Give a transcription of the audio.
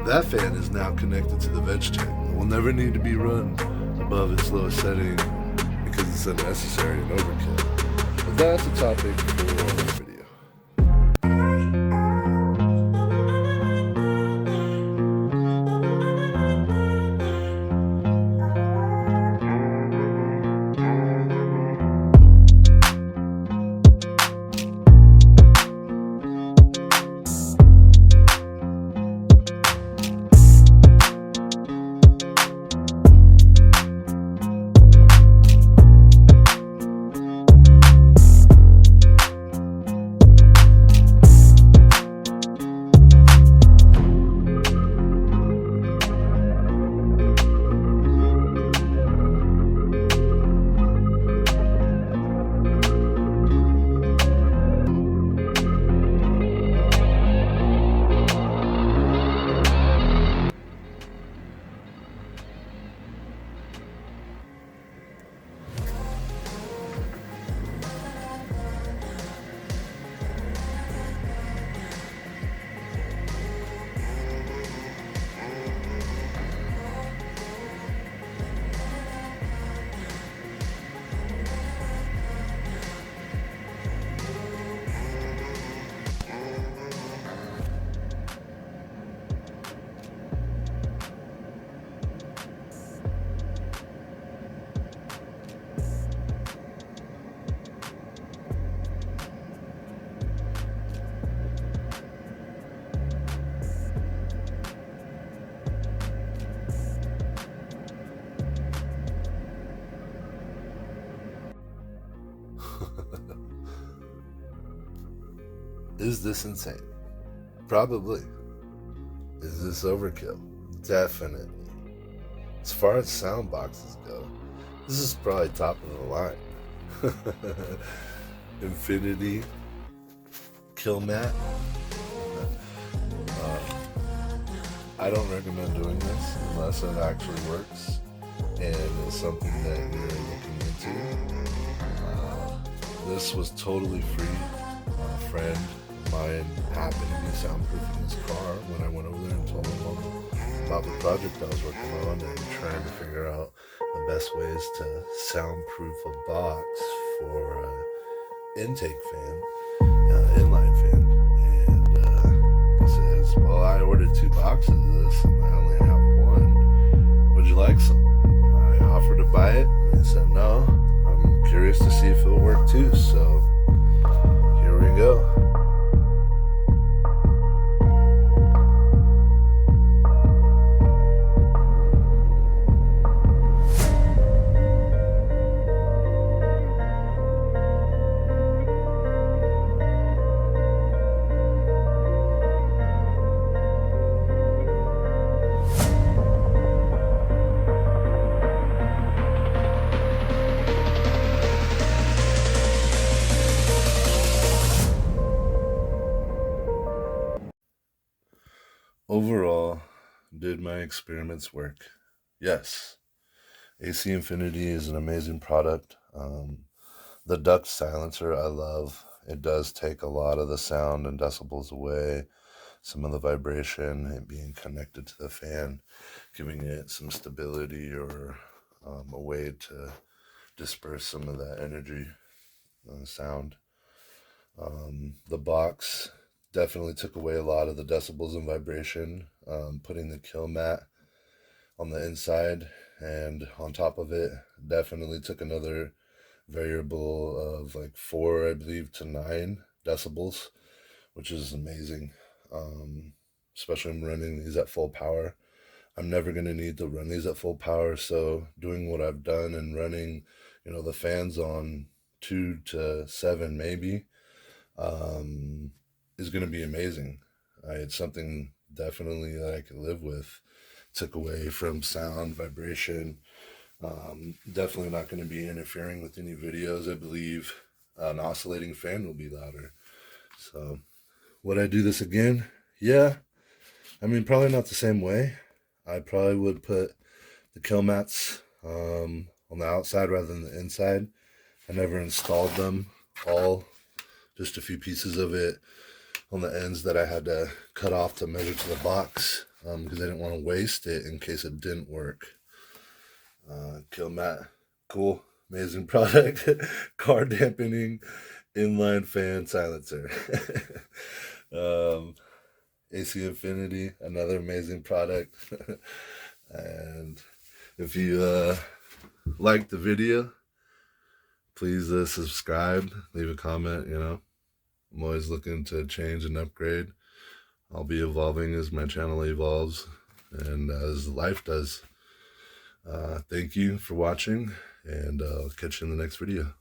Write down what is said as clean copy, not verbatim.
That fan is now connected to the veg tank. It will never need to be run above its lowest setting because it's unnecessary and overkill. But that's a topic for another video. Is this insane? Probably. Is this overkill? Definitely. As far as sound boxes go, this is probably top of the line. Infinity, Kilmat. I don't recommend doing this unless it actually works and it's something that you're looking into. This was totally free. A friend of mine happened to be soundproofing his car when I went over there and told him about the project I was working on and trying to figure out the best ways to soundproof a box for an intake fan, inline fan. And he says, well, I ordered 2 boxes of this and I only have one. Would you like some? I offered to buy it and he said, no, I'm curious to see if it'll work too. So here we go. Overall, did my experiments work? Yes. AC Infinity is an amazing product. The duct silencer I love. It does take a lot of the sound and decibels away, some of the vibration, and being connected to the fan, giving it some stability or a way to disperse some of that energy and sound. The box definitely took away a lot of the decibels and vibration, putting the Kilmat on the inside and on top of it definitely took another variable of like 4, I believe, to 9 decibels, which is amazing, especially when running these at full power. I'm never going to need to run these at full power. So doing what I've done and running, the fans on 2 to 7 maybe, is going to be amazing. It's something definitely that I could live with. Took away from sound, vibration. Definitely not going to be interfering with any videos. I believe an oscillating fan will be louder. So, would I do this again? Yeah. I mean, probably not the same way. I probably would put the Kilmats on the outside rather than the inside. I never installed them all, just a few pieces of it on the ends that I had to cut off to measure to the box because I didn't want to waste it in case it didn't work. Kilmat, cool, amazing product. Car dampening, inline fan silencer. AC Infinity, another amazing product. And if you liked the video, please subscribe, leave a comment. I'm always looking to change and upgrade. I'll be evolving as my channel evolves and as life does. Thank you for watching, and I'll catch you in the next video.